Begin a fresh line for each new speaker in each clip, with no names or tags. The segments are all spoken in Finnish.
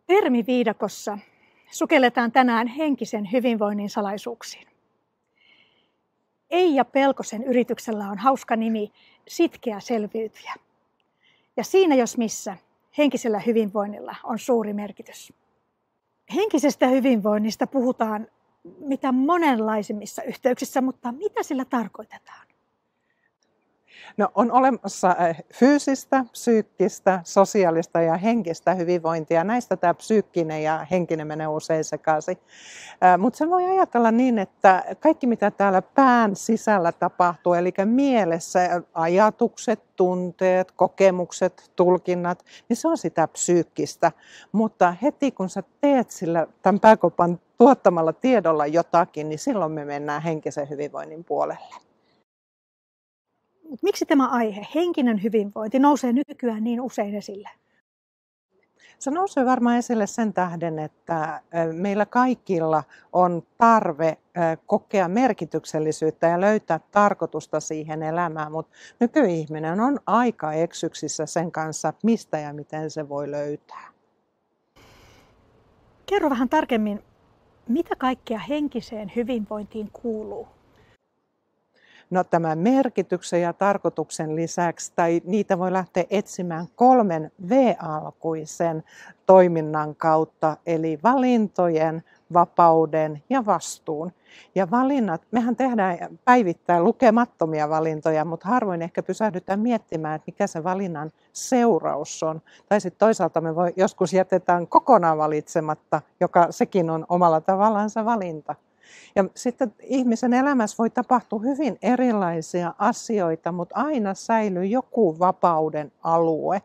Termiviidakossa sukelletaan tänään henkisen hyvinvoinnin salaisuuksiin. Eija Pelkosen yrityksellä on hauska nimi Sitkeä selviytyjä. Ja siinä jos missä henkisellä hyvinvoinnilla on suuri merkitys. Henkisestä hyvinvoinnista puhutaan mitä monenlaisimmissa yhteyksissä, mutta mitä sillä tarkoitetaan?
No, on olemassa fyysistä, psyykkistä, sosiaalista ja henkistä hyvinvointia. Näistä tämä psyykkinen ja henkinen menee usein sekaisin. Mutta se voi ajatella niin, että kaikki mitä täällä pään sisällä tapahtuu, eli mielessä ajatukset, tunteet, kokemukset, tulkinnat, niin se on sitä psyykkistä. Mutta heti kun sä teet sillä tämän pääkopan tuottamalla tiedolla jotakin, niin silloin me mennään henkisen hyvinvoinnin puolelle.
Miksi tämä aihe, henkinen hyvinvointi, nousee nykyään niin usein esille?
Se nousee varmaan esille sen tähden, että meillä kaikilla on tarve kokea merkityksellisyyttä ja löytää tarkoitusta siihen elämään, mutta nykyihminen on aika eksyksissä sen kanssa, mistä ja miten se voi löytää.
Kerro vähän tarkemmin, mitä kaikkea henkiseen hyvinvointiin kuuluu?
No, tämän merkityksen ja tarkoituksen lisäksi, tai niitä voi lähteä etsimään 3 V-alkuisen toiminnan kautta, eli valintojen, vapauden ja vastuun. Ja valinnat, mehän tehdään päivittäin lukemattomia valintoja, mutta harvoin ehkä pysähdytään miettimään, että mikä se valinnan seuraus on. Tai sitten toisaalta me joskus jätetään kokonaan valitsematta, joka sekin on omalla tavallaan se valinta. Ja sitten ihmisen elämässä voi tapahtua hyvin erilaisia asioita, mutta aina säilyy joku vapauden alue.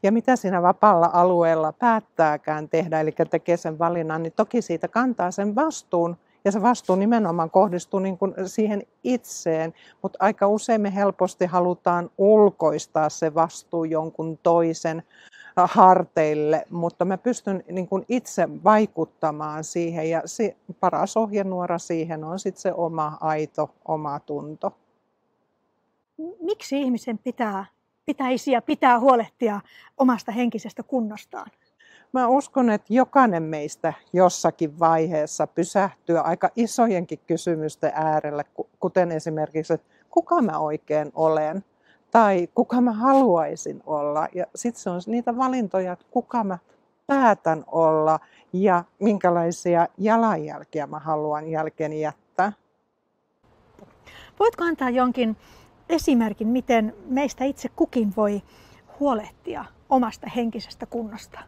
Ja mitä siinä vapaalla alueella päättääkään tehdä, eli tekee sen valinnan, niin toki siitä kantaa sen vastuun. Ja se vastuu nimenomaan kohdistuu niin kuin siihen itseen, mutta aika usein me helposti halutaan ulkoistaa se vastuu jonkun toisen harteille, mutta mä pystyn niin kuin itse vaikuttamaan siihen ja paras ohjenuora siihen on sitten se oma aito omatunto.
Miksi ihmisen pitää huolehtia omasta henkisestä kunnostaan?
Mä uskon, että jokainen meistä jossakin vaiheessa pysähtyy aika isojenkin kysymysten äärelle, kuten esimerkiksi, että kuka mä oikein olen tai kuka mä haluaisin olla. Ja sitten se on niitä valintoja, että kuka mä päätän olla ja minkälaisia jalanjälkiä mä haluan jälkeeni jättää.
Voitko antaa jonkin esimerkin, miten meistä itse kukin voi huolehtia omasta henkisestä kunnosta?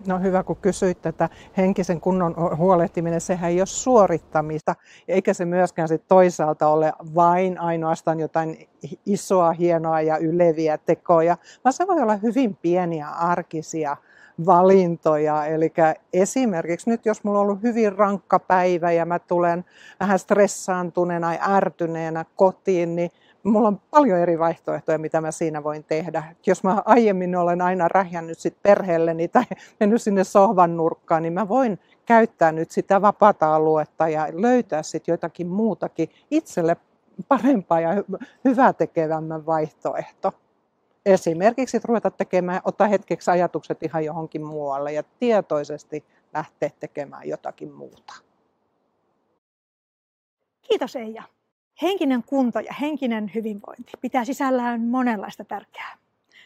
No, hyvä, kun kysyit tätä. Henkisen kunnon huolehtiminen, sehän ei ole suorittamista, eikä se myöskään sit toisaalta ole vain ainoastaan jotain isoa, hienoa ja yleviä tekoja, vaan se voi olla hyvin pieniä arkisia valintoja. Eli esimerkiksi nyt, jos mulla on ollut hyvin rankka päivä ja mä tulen vähän stressaantuneena ja ärtyneenä kotiin, niin mulla on paljon eri vaihtoehtoja, mitä mä siinä voin tehdä. Jos mä aiemmin olen aina rähjännyt sit perheelleni tai mennyt sinne sohvan nurkkaan, niin mä voin käyttää nyt sitä vapaata aluetta ja löytää sitten jotakin muutakin itselle parempaa ja hyvää tekevämmän vaihtoehto. Esimerkiksi ruveta tekemään, ottaa hetkeksi ajatukset ihan johonkin muualle ja tietoisesti lähteä tekemään jotakin muuta.
Kiitos Eija. Henkinen kunto ja henkinen hyvinvointi pitää sisällään monenlaista tärkeää.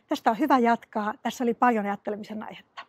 Tästä on hyvä jatkaa. Tässä oli paljon ajattelemisen aihetta.